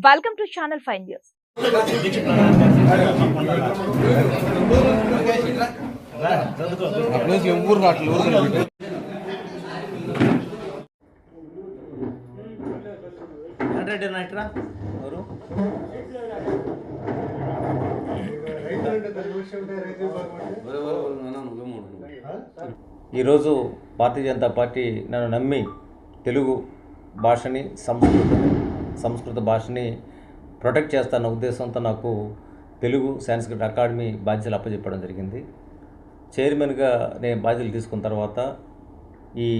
Welcome to Channel 5 News. ఈరోజు Bharatiya Janata party నన్ను నమ్మి తెలుగు భాషని సంస్కృత భాషని ప్రొటెక్ట్ చేస్తాన్న ఉద్దేశంతో నాకు తెలుగు సంస్కృత అకాడమీ బాధ్యతలు అప్పచెప్పడం జరిగింది. చైర్మన్గా నేను బాధ్యతలు తీసుకున్న తర్వాత ఈ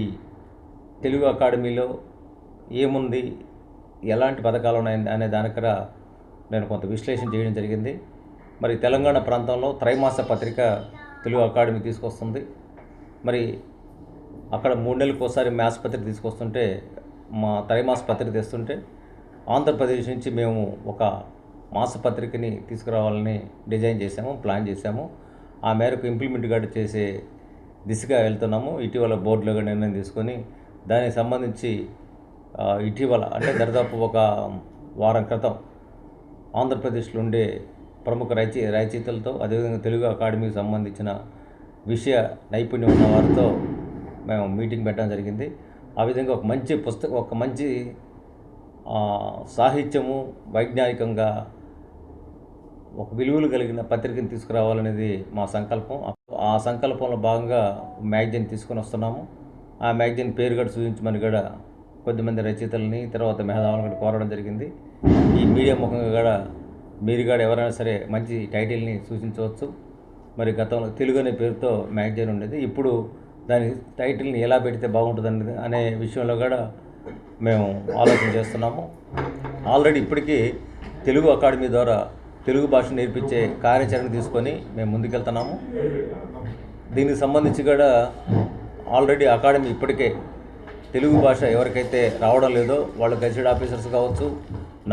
తెలుగు అకాడమీలో ఏముంది, ఎలాంటి పథకాలు ఉన్నాయి అనే దానికర నేను కొంత విశ్లేషణ చేయడం జరిగింది. మరి తెలంగాణ ప్రాంతంలో త్రైమాస పత్రిక తెలుగు అకాడమీ తీసుకొస్తుంది. మరి అక్కడ 3 నెలలకు ఒకసారి మ్యాథ్స్ పత్రిక తీసుకొస్తుంటే, మా త్రైమాస పత్రిక తెస్తుంటే ఆంధ్రప్రదేశ్ నుంచి మేము ఒక మాసపత్రికని తీసుకురావాలని డిజైన్ చేశాము, ప్లాన్ చేశాము. ఆ మేరకు ఇంప్లిమెంట్ కూడా చేసే దిశగా వెళ్తున్నాము. ఇటీవల బోర్డులో నిర్ణయం తీసుకొని దానికి సంబంధించి ఇటీవల అంటే దాదాపు ఒక వారం క్రితం ఆంధ్రప్రదేశ్లో ఉండే ప్రముఖ రచయితలతో, అదేవిధంగా తెలుగు అకాడమీకి సంబంధించిన విషయ నైపుణ్యం ఉన్న వారితో మేము మీటింగ్ పెట్టడం జరిగింది. ఆ విధంగా ఒక మంచి పుస్తకం, ఒక మంచి సాహిత్యము, వైజ్ఞానికంగా ఒక విలువలు కలిగిన పత్రికను తీసుకురావాలనేది మా సంకల్పం. ఆ సంకల్పంలో భాగంగా మ్యాగజైన్ తీసుకొని వస్తున్నాము. ఆ మ్యాగజైన్ పేరు కూడా సూచించమని కూడా కొద్దిమంది రచయితలని, తర్వాత మేధావులను కూడా కోరడం జరిగింది. ఈ మీడియా ముఖంగా కూడా మీరు కూడా ఎవరైనా సరే మంచి టైటిల్ని సూచించవచ్చు. మరి గతంలో తెలుగు అనే పేరుతో మ్యాగజైన్ ఉండేది. ఇప్పుడు దాని టైటిల్ని ఎలా పెడితే బాగుంటుంది అనే విషయంలో కూడా మేము ఆలోచన చేస్తున్నాము. ఆల్రెడీ ఇప్పటికీ తెలుగు అకాడమీ ద్వారా తెలుగు భాష నేర్పించే కార్యాచరణ తీసుకొని మేము ముందుకెళ్తున్నాము. దీనికి సంబంధించి కూడా ఆల్రెడీ అకాడమీ ఇప్పటికే తెలుగు భాష ఎవరికైతే రావడం లేదో వాళ్ళు గెజిటెడ్ ఆఫీసర్స్ కావచ్చు,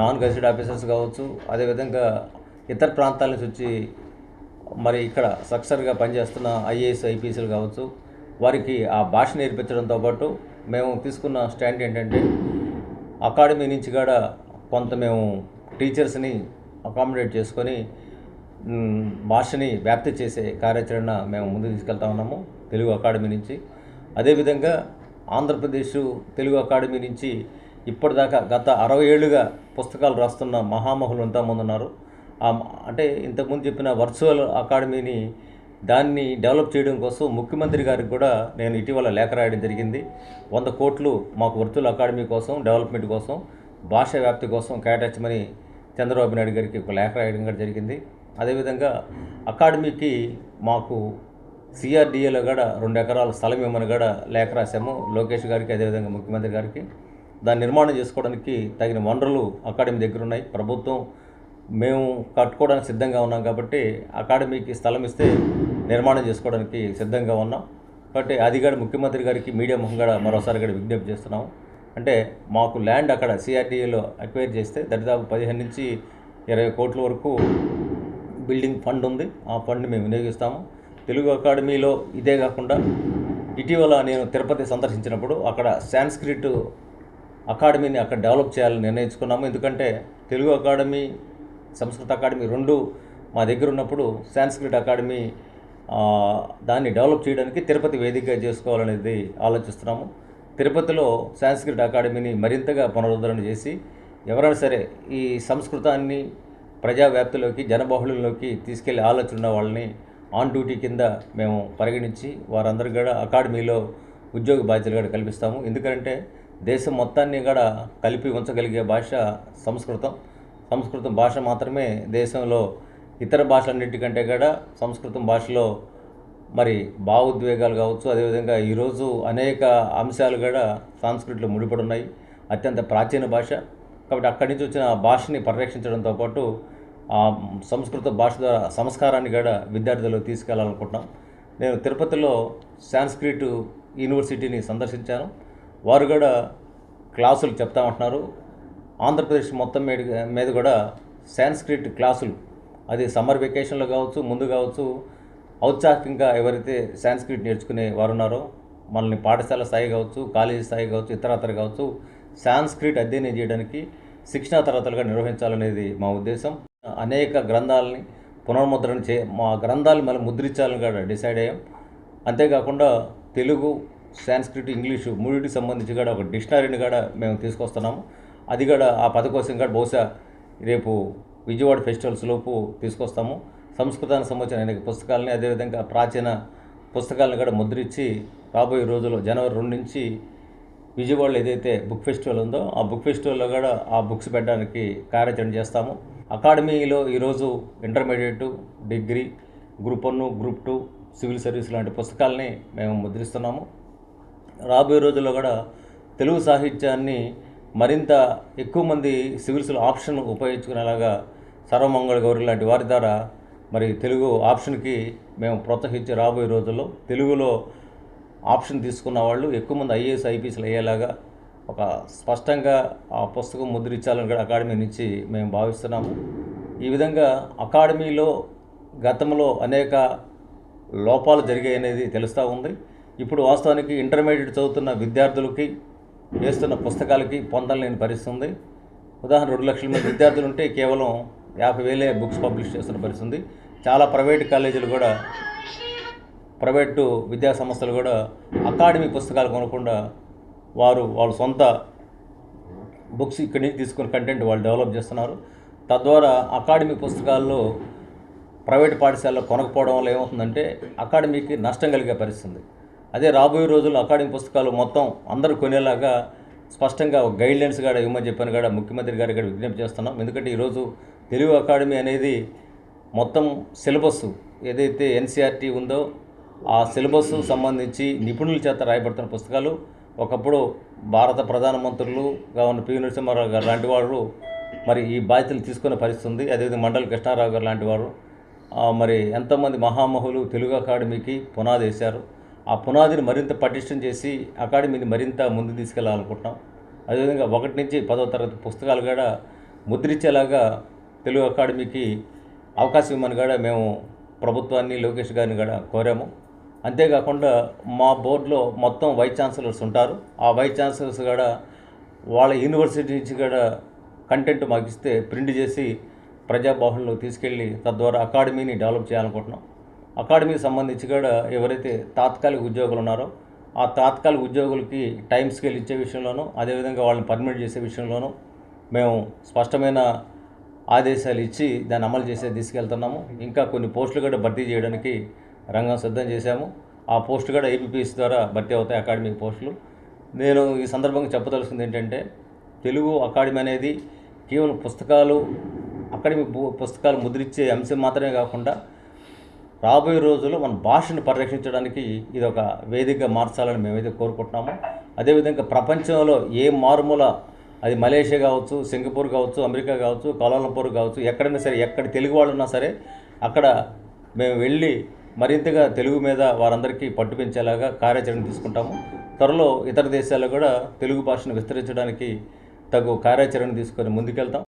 నాన్ గెజిటెడ్ ఆఫీసర్స్ కావచ్చు, అదేవిధంగా ఇతర ప్రాంతాల నుంచి వచ్చి మరి ఇక్కడ సక్సెస్గా పనిచేస్తున్న ఐఏఎస్, ఐపీఎస్లు కావచ్చు, వారికి ఆ భాష నేర్పించడంతో పాటు మేము తీసుకున్న స్టాండ్ ఏంటంటే అకాడమీ నుంచి కూడా కొంత మేము టీచర్స్ని అకామిడేట్ చేసుకొని భాషని వ్యాప్తి చేసే కార్యాచరణ మేము ముందుకు తీసుకెళ్తా ఉన్నాము తెలుగు అకాడమీ నుంచి. అదేవిధంగా ఆంధ్రప్రదేశ్ తెలుగు అకాడమీ నుంచి ఇప్పటిదాకా గత 60 ఏళ్ళుగా పుస్తకాలు రాస్తున్న మహామహులు ఎంతోమంది ఉన్నారు. అంటే ఇంతకుముందు చెప్పిన వర్చువల్ అకాడమీని దాన్ని డెవలప్ చేయడం కోసం ముఖ్యమంత్రి గారికి కూడా నేను ఇటీవల లేఖ రాయడం జరిగింది. 100 కోట్లు మాకు వర్చువల్ అకాడమీ కోసం, డెవలప్మెంట్ కోసం, భాష వ్యాప్తి కోసం కేటాయించమని చంద్రబాబు నాయుడు గారికి ఒక లేఖ రాయడం కూడా జరిగింది. అదేవిధంగా అకాడమీకి మాకు సిఆర్డిఏలో కూడా 2 ఎకరాల స్థలం ఇవ్వమని కూడా లేఖ రాశాము లోకేష్ గారికి, అదేవిధంగా ముఖ్యమంత్రి గారికి. దాన్ని నిర్మాణం చేసుకోవడానికి తగిన వనరులు అకాడమీ దగ్గర ఉన్నాయి. ప్రభుత్వం మేము కట్టుకోవడానికి సిద్ధంగా ఉన్నాం కాబట్టి అకాడమీకి స్థలం ఇస్తే నిర్మాణం చేసుకోవడానికి సిద్ధంగా ఉన్నాం. కాబట్టి అది కూడా ముఖ్యమంత్రి గారికి మీడియా ముఖం కూడా మరోసారి కూడా విజ్ఞప్తి చేస్తున్నాము. అంటే మాకు ల్యాండ్ అక్కడ సిఆర్టీఏలో అక్వైర్ చేస్తే దాదాపు 15 నుంచి 20 కోట్ల వరకు బిల్డింగ్ ఫండ్ ఉంది. ఆ ఫండ్ని మేము వినియోగిస్తాము. తెలుగు అకాడమీలో ఇదే కాకుండా ఇటీవల నేను తిరుపతి సందర్శించినప్పుడు అక్కడ సాంస్క్రిట్ అకాడమీని అక్కడ డెవలప్ చేయాలని నిర్ణయించుకున్నాము. ఎందుకంటే తెలుగు అకాడమీ, సంస్కృత అకాడమీ 2 మా దగ్గర ఉన్నప్పుడు సాంస్క్రిట్ అకాడమీ దాన్ని డెవలప్ చేయడానికి తిరుపతి వేదికగా చేసుకోవాలనేది ఆలోచిస్తున్నాము. తిరుపతిలో సాంస్క్రిట్ అకాడమీని మరింతగా పునరుద్ధరణ చేసి ఎవరైనా సరే ఈ సంస్కృతాన్ని ప్రజావ్యాప్తిలోకి, జనబహుళంలోకి తీసుకెళ్లే ఆలోచన ఉన్న వాళ్ళని ఆన్ డ్యూటీ కింద మేము పరిగణించి వారందరూ కూడా అకాడమీలో ఉద్యోగ బాధ్యతలు కూడా కల్పిస్తాము. ఎందుకంటే దేశం మొత్తాన్ని కూడా కలిపి ఉంచగలిగే భాష సంస్కృతం భాష మాత్రమే దేశంలో ఇతర భాషలన్నింటికంటే కూడా సంస్కృతం భాషలో మరి భావోద్వేగాలు కావచ్చు, అదేవిధంగా ఈరోజు అనేక అంశాలు కూడా సంస్కృతిలో ముడిపడి ఉన్నాయి. అత్యంత ప్రాచీన భాష కాబట్టి అక్కడి నుంచి వచ్చిన భాషని పరిరక్షించడంతో పాటు ఆ సంస్కృత భాష ద్వారా సంస్కారాన్ని కూడా విద్యార్థులకు తీసుకెళ్లాలనుకుంటున్నాం. నేను తిరుపతిలో సాంస్క్రిట్ యూనివర్సిటీని సందర్శించాను. వారు కూడా క్లాసులు చెప్తామంటున్నారు. ఆంధ్రప్రదేశ్ మొత్తం మీద కూడా సాంస్క్రిట్ క్లాసులు, అది సమ్మర్ వెకేషన్లో కావచ్చు, ముందు కావచ్చు, ఔత్సాహికంగా ఎవరైతే సాంస్క్రిట్ నేర్చుకునే వారు ఉన్నారో మనల్ని పాఠశాల స్థాయి కావచ్చు, కాలేజీ స్థాయి కావచ్చు, ఇతరత్ర కావచ్చు, సాంస్క్రిట్ అధ్యయనం చేయడానికి శిక్షణా తరగతులుగా నిర్వహించాలనేది మా ఉద్దేశం. అనేక గ్రంథాలని పునర్ముద్రణ మా గ్రంథాలు మళ్ళీ ముద్రించాలని కూడా డిసైడ్ అయ్యాం. అంతేకాకుండా తెలుగు, సాంస్క్రిట్, ఇంగ్లీషు మూడింటికి సంబంధించి కూడా ఒక డిక్షనరీని కూడా మేము తీసుకొస్తున్నాము. అది కూడా ఆ పద కోసం కూడా బహుశా రేపు విజయవాడ ఫెస్టివల్స్ లోపు తీసుకొస్తాము. సంస్కృతానికి సంబంధించిన అనేక పుస్తకాలని, అదేవిధంగా ప్రాచీన పుస్తకాలను కూడా ముద్రించి రాబోయే రోజుల్లో జనవరి 2 నుంచి విజయవాడలో ఏదైతే బుక్ ఫెస్టివల్ ఉందో ఆ బుక్ ఫెస్టివల్లో కూడా ఆ బుక్స్ పెట్టడానికి కార్యాచరణ చేస్తాము. అకాడమీలో ఈరోజు intermediate, degree, group 1, group 2, civil service లాంటి పుస్తకాలని మేము ముద్రిస్తున్నాము. రాబోయే రోజుల్లో కూడా తెలుగు సాహిత్యాన్ని మరింత ఎక్కువ మంది సివిల్స్లో ఆప్షన్ ఉపయోగించుకునేలాగా సర్వమంగళ గౌరి లాంటి వారి ద్వారా మరి తెలుగు ఆప్షన్కి మేము ప్రోత్సహించి రాబోయే రోజుల్లో తెలుగులో ఆప్షన్ తీసుకున్న వాళ్ళు ఎక్కువ మంది ఐఏఎస్, ఐపీఎస్లు అయ్యేలాగా ఒక స్పష్టంగా ఆ పుస్తకం ముద్రించాలని కూడా అకాడమీ నుంచి మేము భావిస్తున్నాము. ఈ విధంగా అకాడమీలో గతంలో అనేక లోపాలు జరిగాయి అనేది తెలుస్తూ ఉంది. ఇప్పుడు వాస్తవానికి ఇంటర్మీడియట్ చదువుతున్న విద్యార్థులకి వేస్తున్న పుస్తకాలకి పొందలేని పరిస్థితి ఉంది. ఉదాహరణ 2 లక్షల మంది విద్యార్థులు ఉంటే కేవలం 50,000 బుక్స్ పబ్లిష్ చేస్తున్న పరిస్థితి ఉంది. చాలా ప్రైవేట్ కాలేజీలు కూడా, ప్రైవేటు విద్యా సంస్థలు కూడా అకాడమీ పుస్తకాలు కొనకుండా వాళ్ళ సొంత బుక్స్ ఇక్కడి నుంచి తీసుకుని కంటెంట్ వాళ్ళు డెవలప్ చేస్తున్నారు. తద్వారా అకాడమీ పుస్తకాల్లో ప్రైవేట్ పాఠశాలలో కొనకపోవడం వల్ల ఏమవుతుందంటే అకాడమీకి నష్టం కలిగే పరిస్థితి. అదే రాబోయే రోజుల్లో అకాడమీ పుస్తకాలు మొత్తం అందరూ కొనేలాగా స్పష్టంగా ఒక గైడ్లైన్స్ కూడా ఇవ్వమని చెప్పని కూడా ముఖ్యమంత్రి గారికి కూడా విజ్ఞప్తి చేస్తున్నాం. ఎందుకంటే ఈరోజు తెలుగు అకాడమీ అనేది మొత్తం సిలబస్ ఏదైతే ఎన్సీఆర్టీ ఉందో ఆ సిలబస్ సంబంధించి నిపుణుల చేత రాయబడుతున్న పుస్తకాలు. ఒకప్పుడు భారత ప్రధానమంత్రులుగా ఉన్న పివి నరసింహారావు గారు లాంటి వారు మరి ఈ బాధ్యతలు తీసుకునే పరిస్థితి ఉంది. అదేవిధంగా మండలి కృష్ణారావు గారు లాంటి వారు మరి ఎంతోమంది మహామహులు తెలుగు అకాడమీకి పునాది వేశారు. ఆ పునాదిని మరింత పటిష్టం చేసి అకాడమీని మరింత ముందు తీసుకెళ్లాలనుకుంటున్నాం. అదేవిధంగా 1 నుంచి 10వ తరగతి పుస్తకాలు కూడా ముద్రించేలాగా తెలుగు అకాడమీకి అవకాశం ఇవ్వమని కూడా మేము ప్రభుత్వాన్ని, లోకేష్ గారిని కూడా కోరాము. అంతేకాకుండా మా బోర్డులో మొత్తం వైస్ ఛాన్సలర్స్ ఉంటారు. ఆ వైస్ ఛాన్సలర్స్ కూడా వాళ్ళ యూనివర్సిటీ నుంచి కూడా కంటెంట్ మాకు ఇస్తే ప్రింట్ చేసి ప్రజాబాహుల్లో తీసుకెళ్ళి తద్వారా అకాడమీని డెవలప్ చేయాలనుకుంటున్నాం. అకాడమీకి సంబంధించి కూడా ఎవరైతే తాత్కాలిక ఉద్యోగులు ఉన్నారో ఆ తాత్కాలిక ఉద్యోగులకి టైం స్కేల్ ఇచ్చే విషయంలోనూ, అదేవిధంగా వాళ్ళని పర్మిట్ చేసే విషయంలోనూ మేము స్పష్టమైన ఆదేశాలు ఇచ్చి దాన్ని అమలు చేసే తీసుకెళ్తున్నాము. ఇంకా కొన్ని పోస్టులు కూడా భర్తీ చేయడానికి రంగం సిద్ధం చేశాము. ఆ పోస్టు కూడా ఏపీపీఎస్ ద్వారా భర్తీ అవుతాయి, అకాడమీ పోస్టులు. నేను ఈ సందర్భంగా చెప్పదలుచుకుంది ఏంటంటే తెలుగు అకాడమీ అనేది కేవలం అకాడమీ పుస్తకాలు ముద్రించే అంశం మాత్రమే కాకుండా రాబోయే రోజుల్లో మన భాషను పరిరక్షించడానికి ఇది ఒక వేదికగా మార్చాలని మేమైతే కోరుకుంటున్నాము. అదేవిధంగా ప్రపంచంలో ఏ మారుమూల, అది మలేషియా కావచ్చు, సింగపూర్ కావచ్చు, అమెరికా కావచ్చు, కౌలాలంపూర్ కావచ్చు, ఎక్కడైనా సరే, ఎక్కడ తెలుగు వాళ్ళు ఉన్నా సరే అక్కడ మేము వెళ్ళి మరింతగా తెలుగు మీద వారందరికీ పట్టు పెంచేలాగా కార్యాచరణ తీసుకుంటాము. త్వరలో ఇతర దేశాల్లో కూడా తెలుగు భాషను విస్తరించడానికి తగు కార్యాచరణ తీసుకొని ముందుకెళ్తాం.